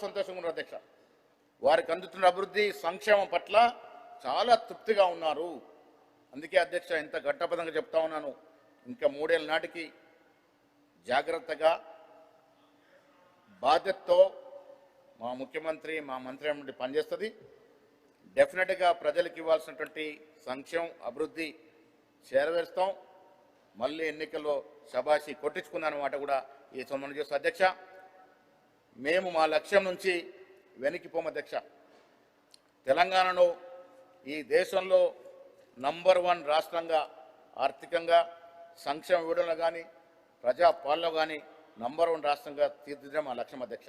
సంతోషంగా ఉన్నారు అధ్యక్ష. వారికి అందుతున్న అభివృద్ధి సంక్షేమం పట్ల చాలా తృప్తిగా ఉన్నారు. అందుకే అధ్యక్ష ఇంత ఘట్టపదంగా చెప్తా ఉన్నాను. ఇంకా 3 ఏళ్ళ నాటికి జాగ్రత్తగా బాధ్యతతో మా ముఖ్యమంత్రి మా మంత్రి పనిచేస్తుంది. డెఫినెట్గా ప్రజలకు ఇవ్వాల్సినటువంటి సంక్షేమం అభివృద్ధి చేరవేస్తాం. మళ్ళీ ఎన్నికల్లో శబాషి కొట్టించుకుందన్నమాట కూడా ఈ సంబంధం చేస్తాం అధ్యక్ష. మేము మా లక్ష్యం నుంచి వెనక్కిపోము అధ్యక్ష. తెలంగాణను ఈ దేశంలో నంబర్ 1 రాష్ట్రంగా ఆర్థికంగా సంక్షేమ ఇవ్వడంలో కానీ ప్రజాపాలనలో కానీ నంబర్ 1 రాష్ట్రంగా తీర్చిదిద్దడం మా లక్ష్యం అధ్యక్ష.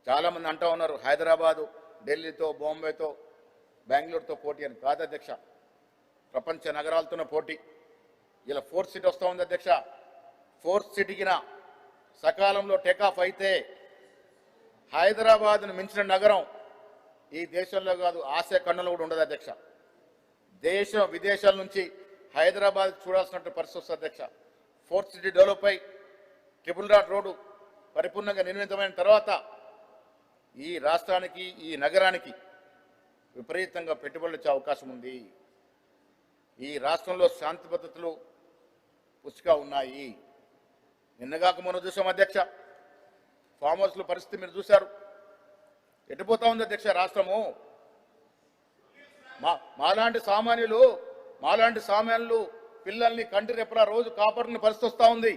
చాలామంది అంటూ ఉన్నారు హైదరాబాదు ఢిల్లీతో బాంబేతో బెంగళూరుతో పోటీ అని. కాదు అధ్యక్ష, ప్రపంచ నగరాలతోనే పోటీ. ఇలా 4th సిటీ వస్తూ ఉంది అధ్యక్ష. 4th సిటీకిన సకాలంలో టేకాఫ్ అయితే హైదరాబాద్ను మించిన నగరం ఈ దేశంలో కాదు ఆసియా ఖండంలో కూడా ఉండదు అధ్యక్ష. దేశ విదేశాల నుంచి హైదరాబాద్ చూడాల్సినటువంటి పరిస్థితి వస్తుంది అధ్యక్ష. 4th సిటీ డెవలప్ అయి ట్రిపుల్ డాట్ రోడ్డు పరిపూర్ణంగా నిర్మితమైన తర్వాత ఈ రాష్ట్రానికి ఈ నగరానికి విపరీతంగా పెట్టుబడులు వచ్చే అవకాశం ఉంది. ఈ రాష్ట్రంలో శాంతి భద్రతలు పుష్టిగా ఉన్నాయి. నిన్నగాక మనం చూసాం అధ్యక్ష, ఫామ్ హౌస్ల పరిస్థితి మీరు చూశారు. ఎటుపోతా ఉంది అధ్యక్ష రాష్ట్రము. మాలాంటి సామాన్యులు పిల్లల్ని కంటి రెప్పలా రోజు కాపాడుకునే పరిస్థితి వస్తూ ఉంది.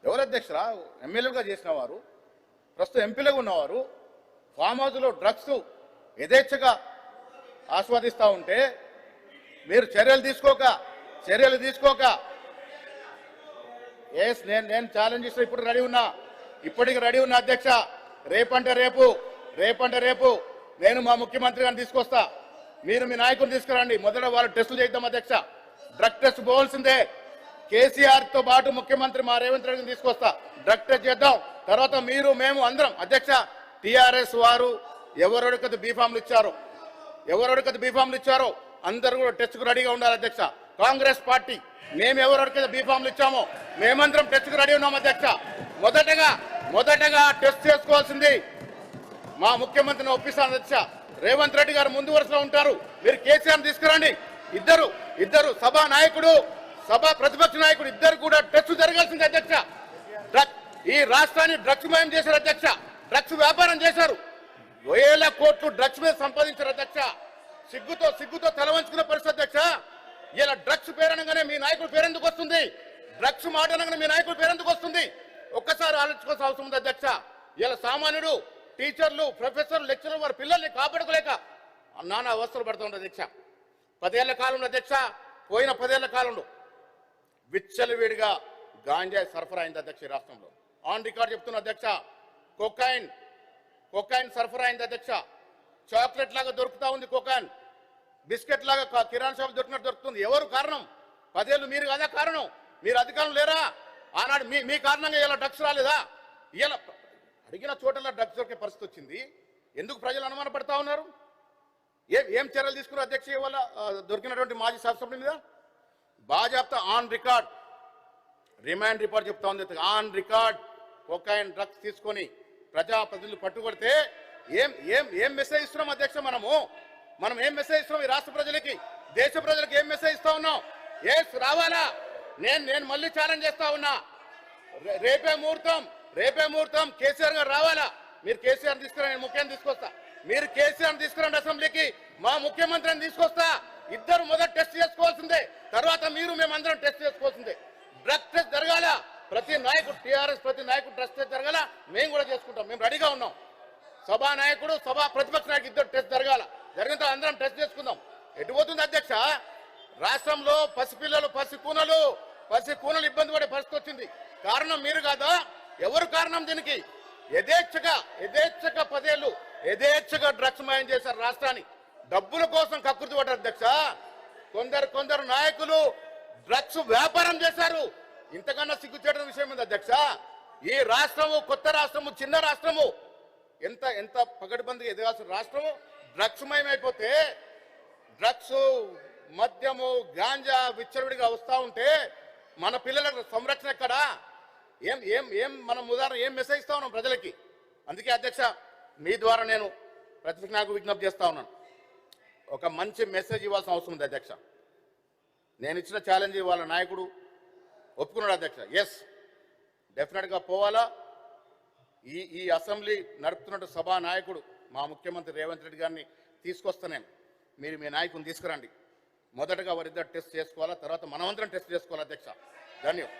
ఎవరు అధ్యక్షరా? ఎమ్మెల్యేలుగా చేసిన వారు, ప్రస్తుతం ఎంపీలుగా ఉన్నవారు ఫామ్ హౌస్లో డ్రగ్స్ యథేచ్ఛగా ఆస్వాదిస్తూ ఉంటే మీరు చర్యలు తీసుకోక ఎస్ నేను ఛాలెంజ్ చేసిన ఇప్పటికి రెడీ ఉన్నా అధ్యక్ష. రేపంటే రేపు నేను మా ముఖ్యమంత్రి గారిని తీసుకొస్తా. మీరు మీ నాయకులు తీసుకురండి. మొదట వాళ్ళు టెస్టులు చేద్దాం అధ్యక్ష. డ్రగ్ టెస్ట్ పోవాల్సిందే. కేసీఆర్తో పాటు ముఖ్యమంత్రి మా రేవంత్ రెడ్డిని తీసుకొస్తా. డ్రగ్ టెస్ట్ చేద్దాం. తర్వాత మీరు మేము అందరం అధ్యక్ష. టీఆర్ఎస్ వారు ఎవరెవరికైతే బీఫామ్లు ఇచ్చారో అందరూ కూడా టెస్ట్కు రెడీగా ఉండాలి అధ్యక్ష. కాంగ్రెస్ పార్టీ మేము ఎవరెవరికైతే బీఫామ్లు ఇచ్చామో మేమందరం టెస్ట్కు రెడీ ఉన్నాం అధ్యక్ష. మొదటగా టెస్ట్ చేసుకోవాల్సింది మా ముఖ్యమంత్రిని ఒప్పిస్తాను అధ్యక్ష. రేవంత్ రెడ్డి గారు ముందు వరుసలో ఉంటారు. మీరు కేసీఆర్ తీసుకురండి. ఇద్దరు సభా ప్రతిపక్ష నాయకుడు ఇద్దరు కూడా టెస్ట్ జరగాల్సింది అధ్యక్ష. ఈ రాష్ట్రాన్ని డ్రగ్స్ మయం చేశారు అధ్యక్ష. డ్రగ్స్ వ్యాపారం చేశారు. 1000 కోట్లు డ్రగ్స్ మీద సంపాదించారు అధ్యక్ష. సిగ్గుతో తలవంచుకున్న పరిస్థితి అధ్యక్ష. ఇలా డ్రగ్స్ పేరనగానే మీ నాయకుడు పేరెందుకు వస్తుంది? డ్రగ్స్ మాట అనగానే మీ నాయకుడు పేరెందుకు వస్తుంది? ఒక్కసారి ఆలోచించుకోవాల్సిన అవసరం ఉంది అధ్యక్ష. ఇలా సామాన్యుడు టీచర్లు ప్రొఫెసర్లు లెక్చరర్ వారి పిల్లల్ని కాపాడుకోలేక నానా అవస్థలు పడుతూ ఉంటుంది అధ్యక్ష. 10 ఏళ్ల కాలంలో అధ్యక్ష, పోయిన 10 ఏళ్ల కాలంలో విచ్చలవిడిగా గాంజా సరఫరా అయింది అధ్యక్ష. ఈ రాష్ట్రంలో ఆన్ రికార్డ్ చెప్తున్న అధ్యక్ష. కొకైన్ సరఫరా అయింది అధ్యక్ష. చాక్లెట్ లాగా దొరుకుతా ఉంది కోకాన్. బిస్కెట్ లాగా కిరాణా షాప్ దొరికినట్టు దొరుకుతుంది. ఎవరు కారణం? 10 ఏళ్ళు మీరు కదా కారణం. మీరు అధికారం లేరా? ఆనాడు మీ కారణంగా ఇలా డ్రగ్స్ రాలేదా? ఇలా అడిగిన చోటలా డ్రగ్స్ దొరికే పరిస్థితి వచ్చింది. ఎందుకు ప్రజలు అనుమానపడతా ఉన్నారు? ఏం చర్యలు తీసుకున్నారు అధ్యక్ష? ఇవాళ దొరికినటువంటి మాజీ శాసనసభ్యుల మీద బాజాప్తా ఆన్ రికార్డ్ రిమాండ్ రిపోర్ట్ చెప్తా ఉంది. ఆన్ రికార్డ్ కొకైన్ డ్రగ్స్ తీసుకొని ప్రజాప్రతినిధులు పట్టుకొడితే ఏం మెసేజ్ ఇస్తున్నాం అధ్యక్ష? మనం ఏం మెసేజ్ ఇస్తున్నాం ఈ రాష్ట్ర ప్రజలకి, దేశ ప్రజలకు ఏం మెసేజ్ ఇస్తా ఉన్నాం? రావాలా? నేను మళ్ళీ ఛాలెంజ్ చేస్తా ఉన్నా. రేపే ముహూర్తం కేసీఆర్ గారు రావాలా? మీరు కేసీఆర్ తీసుకురండి, నేను ముఖ్యాన్ని తీసుకొస్తా. మీరు కేసీఆర్ తీసుకురండి అసెంబ్లీకి, మా ముఖ్యమంత్రిని తీసుకొస్తా. ఇద్దరు మొదట టెస్ట్ చేసుకోవాల్సిందే, తర్వాత మేమందరం టెస్ట్ చేసుకోవాల్సిందే. డ్రగ్ టెస్ట్ జరగాల. ప్రతి నాయకుడు టీఆర్ఎస్ ప్రతి నాయకుడు డ్రగ్ టెస్ట్ జరగాల. మేము కూడా చేసుకుంటాం. మేము రెడీగా ఉన్నాం. సభా నాయకుడు ప్రతిపక్ష నాయకుడు ఇద్దరు టెస్ట్ జరగాల. జరిగిన తర్వాత అందరం టెస్ట్ చేసుకుందాం. ఎటు పోతుంది అధ్యక్ష? రాష్ట్రంలో పసిపిల్లలు పసికూనలు ఇబ్బంది పడే పరిస్థితి వచ్చింది. కారణం మీరు కాదా? ఎవరు కారణం దీనికి? యథేచ్ఛగా 10 ఏళ్ళు యథేచ్ఛగా డ్రగ్స్ మయం చేశారు రాష్ట్రాన్ని. డబ్బుల కోసం కక్కుర్తి పడ్డారు అధ్యక్ష. కొందరు నాయకులు డ్రగ్స్ వ్యాపారం చేశారు. ఇంతకన్నా సిగ్గుచేటని విషయం ఉంది అధ్యక్ష. ఈ రాష్ట్రము కొత్త రాష్ట్రము, చిన్న రాష్ట్రము, ఎంత పగడ్బందీగా ఎదగాల్సిన రాష్ట్రము డ్రగ్స్ మయమైపోతే డ్రగ్స్ మద్యము గాంజా విచ్చలవిడిగా వస్తూ ఉంటే మన పిల్లలకు సంరక్షణ ఎక్కడా? మనం ఉదాహరణ ఏం మెసేజ్ ఇస్తా ఉన్నాం ప్రజలకి? అందుకే అధ్యక్ష మీ ద్వారా నేను ప్రతిపక్ష నాయకులకు విజ్ఞప్తి చేస్తా ఉన్నాను. ఒక మంచి మెసేజ్ ఇవ్వాల్సిన అవసరం ఉంది అధ్యక్ష. నేను ఇచ్చిన ఛాలెంజ్ వాళ్ళ నాయకుడు ఒప్పుకున్నాడు అధ్యక్ష. ఎస్, డెఫినెట్గా పోవాలా. ఈ అసెంబ్లీ నడుపుతున్న సభా నాయకుడు మా ముఖ్యమంత్రి రేవంత్ రెడ్డి గారిని తీసుకొస్తాను. మీరు మీ నాయకుని తీసుకురండి. మొదటగా వారిద్దరు టెస్ట్ చేసుకోవాలా, తర్వాత మనమందరం టెస్ట్ చేసుకోవాలి అధ్యక్ష. ధన్యవాదాలు.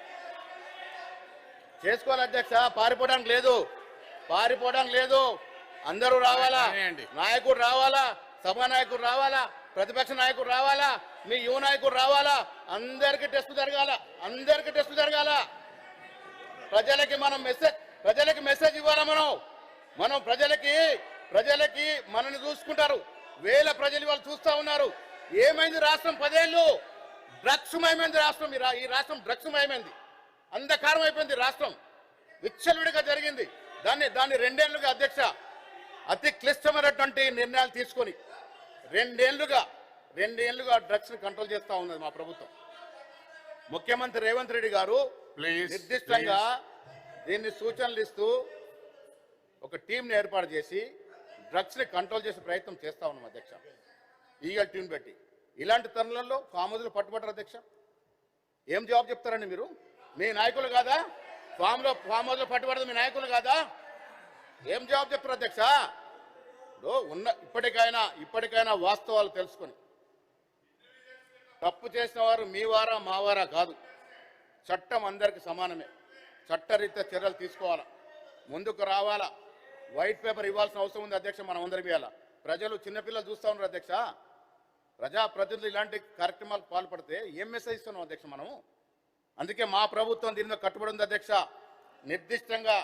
చేసుకోవాలి అధ్యక్ష. పారిపోవడానికి లేదు. అందరూ రావాలా, నాయకుడు రావాలా, సభా నాయకుడు రావాలా, ప్రతిపక్ష నాయకుడు రావాలా, మీ యువ నాయకుడు రావాలా. అందరికీ టెస్ట్ జరగాల. ప్రజలకి మెసేజ్ ఇవ్వాలా. మనం ప్రజలకి మనల్ని చూసుకుంటారు. వేల ప్రజలు వాళ్ళు చూస్తా ఉన్నారు. ఏమైంది రాష్ట్రం? 10 ఏళ్ళు డ్రగ్స్ మయమైంది రాష్ట్రం. ఈ రాష్ట్రం డ్రగ్స్ మయమైంది. అంధకారం అయిపోయింది రాష్ట్రం. విచ్చలవిడిగా జరిగింది. దాన్ని 2 ఏళ్లుగా అధ్యక్ష అతి క్లిష్టమైనటువంటి నిర్ణయాలు తీసుకొని 2 ఏళ్లుగా డ్రగ్స్ ని కంట్రోల్ చేస్తా ఉన్నది మా ప్రభుత్వం. ముఖ్యమంత్రి రేవంత్ రెడ్డి గారు నిర్దిష్టంగా దీన్ని సూచనలు ఇస్తూ ఒక టీంని ఏర్పాటు చేసి డ్రగ్స్ ని కంట్రోల్ చేసే ప్రయత్నం చేస్తా ఉన్నాం అధ్యక్ష. ఈగల్ టీం పెట్టి ఇలాంటి తరుణంలో ఫామ్ హౌస్లో పట్టుబడ్డారు అధ్యక్ష. ఏం జవాబు చెప్తారండి మీరు? మీ నాయకులు కాదా? ఫామ్ హౌస్లో పట్టుబడదు మీ నాయకులు కాదా? ఏం జవాబు చెప్తారు అధ్యక్ష? ఇప్పటికైనా వాస్తవాలు తెలుసుకొని తప్పు చేసిన వారు మీ వారా మా వారా కాదు. చట్టం అందరికి సమానమే. చట్టరీత్యా చర్యలు తీసుకోవాలా, ముందుకు రావాలా. వైట్ పేపర్ ఇవ్వాల్సిన అవసరం ఉంది అధ్యక్ష. మనం అందరం ఇవ్వాలా. ప్రజలు చిన్నపిల్లలు చూస్తూ ఉన్నారు అధ్యక్ష. ప్రజాప్రతినిధులు ఇలాంటి కార్యక్రమాలకు పాల్పడితే ఏం మెసేజ్ ఇస్తున్నాం అధ్యక్ష మనము? అందుకే మా ప్రభుత్వం దీని మీద కట్టుబడి ఉంది అధ్యక్ష. నిర్దిష్టంగా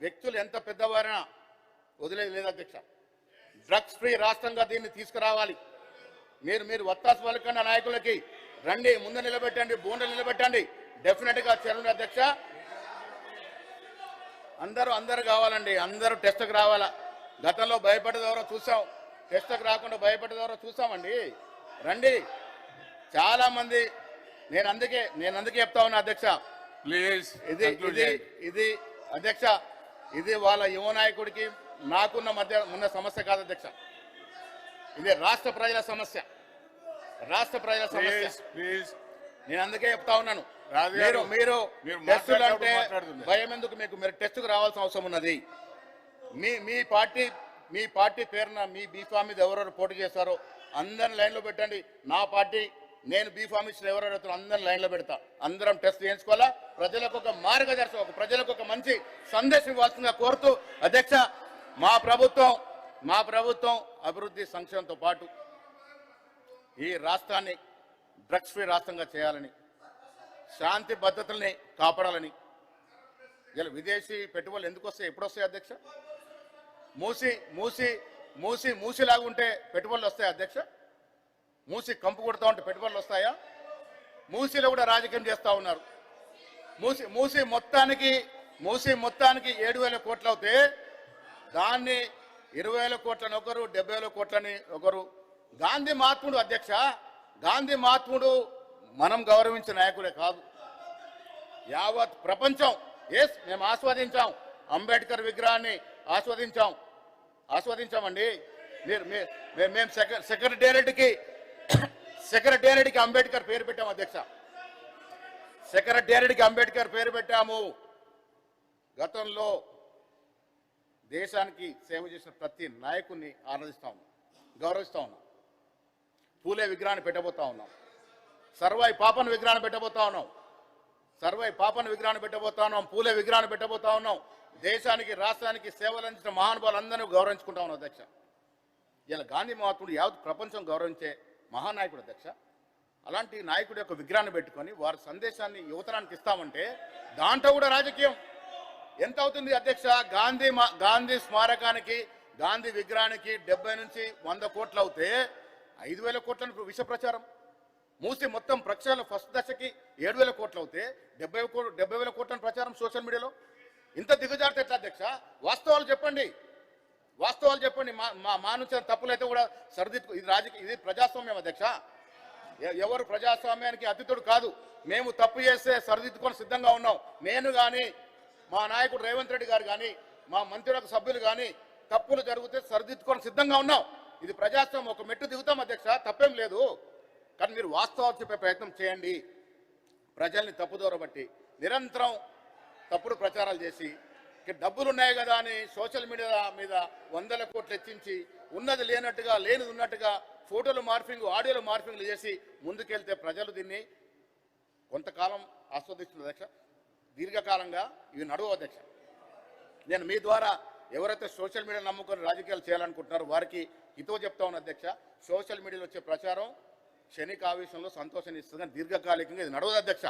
వ్యక్తులు ఎంత పెద్దవారైనా వదిలేదు లేదు అధ్యక్ష. డ్రగ్స్ ఫ్రీ రాష్ట్రంగా దీన్ని తీసుకురావాలి. మీరు వత్తాసు పలకన్న నాయకులకి రండి, ముందు నిలబెట్టండి, బోండలు నిలబెట్టండి. డెఫినెట్గా చర్యలు అధ్యక్ష. అందరూ కావాలండి. అందరూ టెస్ట్కి రావాలా. గతంలో భయపడేదెవరో చూసాం, టెస్ట్కి రాకుండా భయపడేదెవరో చూసామండి. రండి. చాలా మంది నేను అందుకే చెప్తా ఉన్నా అధ్యక్ష. ప్లీజ్ ఇది అధ్యక్ష, ఇది వాళ్ళ యువ నాయకుడికి నాకున్న మధ్య ఉన్న సమస్య కాదు అధ్యక్ష. ఇది రాష్ట్ర ప్రజల సమస్య. నేను అందుకే చెప్తా ఉన్నాను. మీరు టెస్టులు అంటే భయం ఎందుకు మీకు? మీరు టెస్టుకు రావాల్సిన అవసరం ఉన్నది. మీ పార్టీ పేరున మీ బీఫామ్ మీద ఎవరెవరు పోటీ చేస్తారో అందరిని లైన్లో పెట్టండి. నా పార్టీ నేను బీఫామ్ ఇచ్చిన ఎవరెవరు అందరిని లైన్లో పెడతా. అందరం టెస్ట్ చేయించుకోవాలా. ప్రజలకు ఒక మార్గదర్శకం, ప్రజలకు ఒక మంచి సందేశం ఇవ్వాల్సిందిగా కోరుతూ అధ్యక్ష, మా ప్రభుత్వం అభివృద్ధి సంక్షేమంతో పాటు ఈ రాష్ట్రాన్ని డ్రగ్స్ ఫ్రీ రాష్ట్రంగా చేయాలని, శాంతి భద్రతల్ని కాపాడాలని. ఇలా విదేశీ పెట్టుబడులు ఎందుకు వస్తాయి, ఎప్పుడు వస్తాయి అధ్యక్ష? మూసిలాగా ఉంటే పెట్టుబడులు వస్తాయి అధ్యక్ష? మూసి కంపు కొడతా ఉంటే పెట్టుబడులు వస్తాయా? మూసిలో కూడా రాజకీయం చేస్తూ ఉన్నారు. మూసి మొత్తానికి 7,000 కోట్లు అవుతే దాన్ని 20,000 కోట్లని ఒకరు, 70,000 కోట్లని ఒకరు. గాంధీ మహాత్ముడు అధ్యక్ష, గాంధీ మహాత్ముడు మనం గౌరవించిన నాయకుడే కాదు, యావత్ ప్రపంచం. మేము ఆస్వాదించాం, అంబేద్కర్ విగ్రహాన్ని ఆస్వాదించామండి. మేము సెక్రటేరియట్కి అంబేద్కర్ పేరు పెట్టాము అధ్యక్ష. సెక్రటేరియట్కి అంబేద్కర్ పేరు పెట్టాము. గతంలో దేశానికి సేవ చేసిన ప్రతి నాయకుడిని ఆరాధిస్తా ఉన్నాం, గౌరవిస్తా ఉన్నాం. పూలే విగ్రహాన్ని పెట్టబోతా ఉన్నాం. సర్వాయి పాపన్ విగ్రహాన్ని పెట్టబోతా ఉన్నాం. పూలే విగ్రహాన్ని పెట్టబోతా ఉన్నాం. దేశానికి రాష్ట్రానికి సేవలు అందించిన మహానుభావులందరినీ గౌరవించుకుంటా ఉన్నాం అధ్యక్ష. ఇలా గాంధీ మహాత్ముడు యావత్ ప్రపంచం గౌరవించే మహానాయకుడు అధ్యక్ష. అలాంటి నాయకుడి యొక్క విగ్రహాన్ని పెట్టుకొని వారి సందేశాన్ని యువతరానికి ఇస్తామంటే దాంట్లో కూడా రాజకీయం ఎంత అవుతుంది అధ్యక్ష? గాంధీ స్మారకానికి, గాంధీ విగ్రహానికి 70 నుంచి 100 కోట్లు అవుతే 5,000 కోట్లను విష ప్రచారం. మూసి మొత్తం ప్రక్షాళన ఫస్ట్ దశకి 7,000 కోట్లు అవుతే 70,000 కోట్లను ప్రచారం సోషల్ మీడియాలో. ఇంత దిగజారితే ఎట్లా అధ్యక్ష? వాస్తవాలు చెప్పండి. మా నుంచి తప్పులైతే కూడా సరిదిద్దు. ఇది ప్రజాస్వామ్యం అధ్యక్ష. ఎవరు ప్రజాస్వామ్యానికి అతిథుడు కాదు. మేము తప్పు చేస్తే సరిదిద్దుకొని సిద్ధంగా ఉన్నాం. నేను కానీ, మా నాయకుడు రేవంత్ రెడ్డి గారు కానీ, మా మంత్రులకు సభ్యులు కానీ తప్పులు జరిగితే సరిదిద్దుకొని సిద్ధంగా ఉన్నాం. ఇది ప్రజాస్వామ్యం, ఒక మెట్టు దిగుతాం అధ్యక్ష, తప్పేం లేదు. కానీ మీరు వాస్తవాలు చెప్పే ప్రయత్నం చేయండి. ప్రజల్ని తప్పుదోవ బట్టి నిరంతరం తప్పుడు ప్రచారాలు చేసి డబ్బులు ఉన్నాయి కదా అని సోషల్ మీడియా మీద వందల కోట్లు హెచ్చించి ఉన్నది లేనట్టుగా లేనిది ఉన్నట్టుగా ఫోటోలు మార్ఫింగ్ ఆడియోలు మార్ఫింగ్లు చేసి ముందుకెళ్తే ప్రజలు దీన్ని కొంతకాలం ఆస్వాదిస్తున్నారు అధ్యక్ష. దీర్ఘకాలంగా ఇవి నడువు అధ్యక్ష. నేను మీ ద్వారా ఎవరైతే సోషల్ మీడియా నమ్ముకొని రాజకీయాలు చేయాలనుకుంటున్నారో వారికి హితవు చెప్తా ఉన్న అధ్యక్ష. సోషల్ మీడియాలో వచ్చే ప్రచారం క్షణిక ఆవేశంలో సంతోషాన్ని ఇస్తుంది, కానీ దీర్ఘకాలికంగా ఇది నడవదు అధ్యక్ష.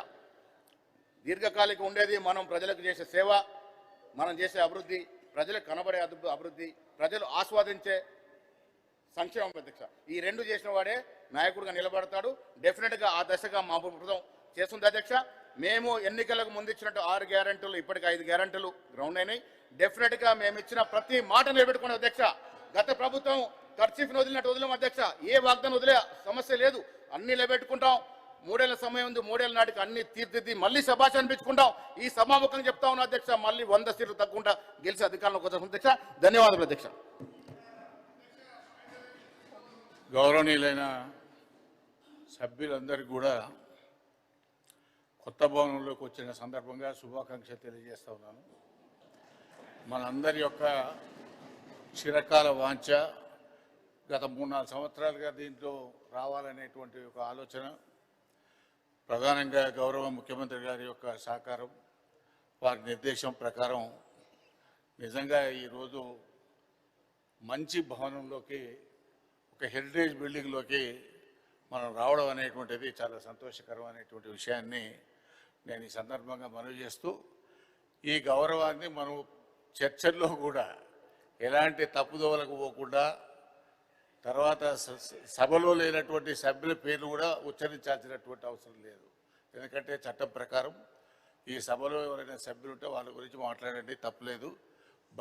దీర్ఘకాలికం ఉండేది మనం ప్రజలకు చేసే సేవ, మనం చేసే అభివృద్ధి, ప్రజలకు కనబడే అభివృద్ధి, ప్రజలు ఆస్వాదించే సంక్షేమం అధ్యక్ష. ఈ రెండు చేసిన వాడే నాయకుడిగా నిలబడతాడు. డెఫినెట్గా ఆ దశగా మా ప్రభుత్వం చేస్తుంది అధ్యక్ష. మేము ఎన్నికలకు ముందు ఇచ్చినట్టు 6 గ్యారెంటీలు ఇప్పటికి 5 గ్యారెంటీలు గ్రౌండ్ అయినాయి. డెఫినెట్గా మేము ఇచ్చిన ప్రతి మాట నిలబెట్టుకునే అధ్యక్ష. గత ప్రభుత్వం ఖర్చీఫ్ను వదిలినట్టు వదిలేం అధ్యక్ష. ఏ వాగ్దానం వదిలే సమస్య లేదు, అన్ని నిలబెట్టుకుంటాం. 3 ఏళ్ల సమయం ఉంది, 3 ఏళ్ల నాటికి అన్ని తీర్చిదిద్ది మళ్ళీ శభాష్ అనిపించుకుంటాం. ఈ సభాముఖంగా చెప్తా ఉన్నా అధ్యక్ష, మళ్ళీ 100 సీట్లు తగ్గకుండా గెలిచి అధికారంలోకి వచ్చాం అధ్యక్ష. ధన్యవాదాలు అధ్యక్ష. గౌరవనీయులైన సభ్యులందరికీ కూడా కొత్త భవనంలోకి వచ్చిన సందర్భంగా శుభాకాంక్షలు తెలియజేస్తా ఉన్నాను. మనందరి యొక్క చిరకాల వాంఛ, గత 3-4 సంవత్సరాలుగా దీంట్లో రావాలనేటువంటి ఒక ఆలోచన, ప్రధానంగా గౌరవ ముఖ్యమంత్రి గారి యొక్క సహకారం, వారి నిర్దేశం ప్రకారం నిజంగా ఈరోజు మంచి భవనంలోకి, ఒక హెరిటేజ్ బిల్డింగ్లోకి మనం రావడం అనేటువంటిది చాలా సంతోషకరమైనటువంటి విషయాన్ని నేను ఈ సందర్భంగా మనవి చేస్తూ, ఈ గౌరవాన్ని మనం చర్చల్లో కూడా ఎలాంటి తప్పుదోవలకు పోకుండా, తర్వాత సభలో లేనటువంటి సభ్యుల పేర్లు కూడా ఉచ్చరించాల్సినటువంటి అవసరం లేదు. ఎందుకంటే చట్టం ప్రకారం ఈ సభలో ఎవరైనా సభ్యులు ఉంటే వాళ్ళ గురించి మాట్లాడండి, తప్పులేదు.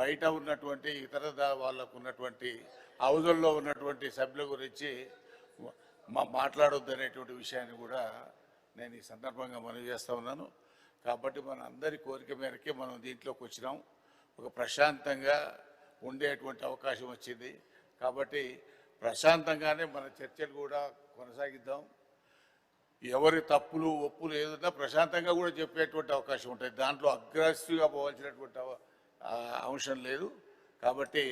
బయట ఉన్నటువంటి ఇతర వాళ్ళకు ఉన్నటువంటి హౌజుల్లో ఉన్నటువంటి సభ్యుల గురించి మాట్లాడొద్దు అనేటువంటి విషయాన్ని కూడా నేను ఈ సందర్భంగా మనవి చేస్తూ ఉన్నాను. కాబట్టి మన అందరి కోరిక మేరకే మనం దీంట్లోకి వచ్చినాం. ఒక ప్రశాంతంగా ఉండేటువంటి అవకాశం వచ్చింది. కాబట్టి ప్రశాంతంగానే మన చర్చలు కూడా కొనసాగిద్దాం. ఎవరి తప్పులు ఒప్పులు ఏదైనా ప్రశాంతంగా కూడా చెప్పేటువంటి అవకాశం ఉంటుంది. దాంట్లో అగ్రెసివ్గా పోవాల్సినటువంటి అంశం లేదు. కాబట్టి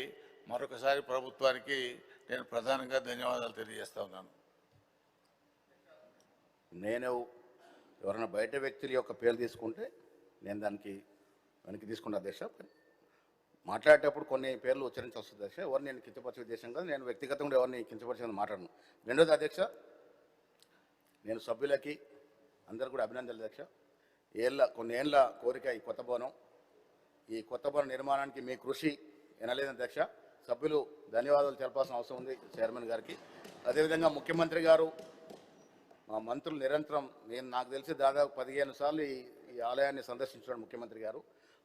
మరొకసారి ప్రభుత్వానికి నేను ప్రధానంగా ధన్యవాదాలు తెలియజేస్తా ఉన్నాను. నేను ఎవరైనా బయట వ్యక్తుల యొక్క పేర్లు తీసుకుంటే నేను దానికి వెనక్కి తీసుకున్న అధ్యక్ష. మాట్లాడేటప్పుడు కొన్ని పేర్లు ఉచ్చరించి వస్తుంది అధ్యక్ష. ఎవరు నేను కించపరిచే ఉద్దేశం కాదు, నేను వ్యక్తిగతంగా ఎవరిని కించపరిచేది మాట్లాడను. రెండోది అధ్యక్ష, నేను సభ్యులకి అందరూ కూడా అభినందనలు అధ్యక్ష. కొన్ని ఏళ్ళ కోరిక ఈ కొత్త భవనం. ఈ కొత్త భవన నిర్మాణానికి మీ కృషి ఎనలేదు అధ్యక్ష. సభ్యులు ధన్యవాదాలు తెలపాల్సిన అవసరం ఉంది చైర్మన్ గారికి. అదేవిధంగా ముఖ్యమంత్రి గారు, మా మంత్రులు నిరంతరం, నాకు తెలిసి దాదాపు 15 సార్లు ఈ ఆలయాన్ని సందర్శించాడు ముఖ్యమంత్రి గారు.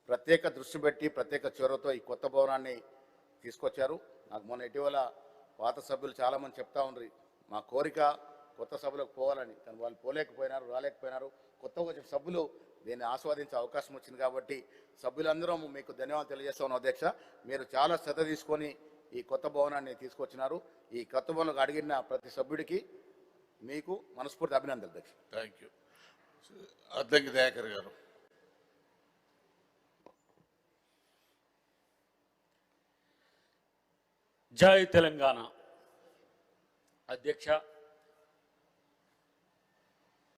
ప్రత్యేక దృష్టి పెట్టి ప్రత్యేక చొరవతో ఈ కొత్త భవనాన్ని తీసుకొచ్చారు. నాకు మొన్న ఇటీవల పాత సభ్యులు చాలామంది చెప్తా ఉన్నారు మా కోరిక కొత్త సభలకు పోవాలని, కానీ వాళ్ళు పోలేకపోయినారు, రాలేకపోయినారు. కొత్తగా వచ్చిన సభ్యులు దీన్ని ఆస్వాదించే అవకాశం వచ్చింది. కాబట్టి సభ్యులందరం మీకు ధన్యవాదాలు తెలియజేస్తా ఉన్నాం అధ్యక్ష. మీరు చాలా శ్రద్ధ తీసుకొని ఈ కొత్త భవనాన్ని తీసుకొచ్చినారు. ఈ కొత్త భవనంలో అడిగిన ప్రతి సభ్యుడికి మీకు మనస్ఫూర్తి అభినందనలు అధ్యక్ష. Thank you. అద్దంకి దయాకర్ గారు. జై తెలంగాణ. అధ్యక్ష,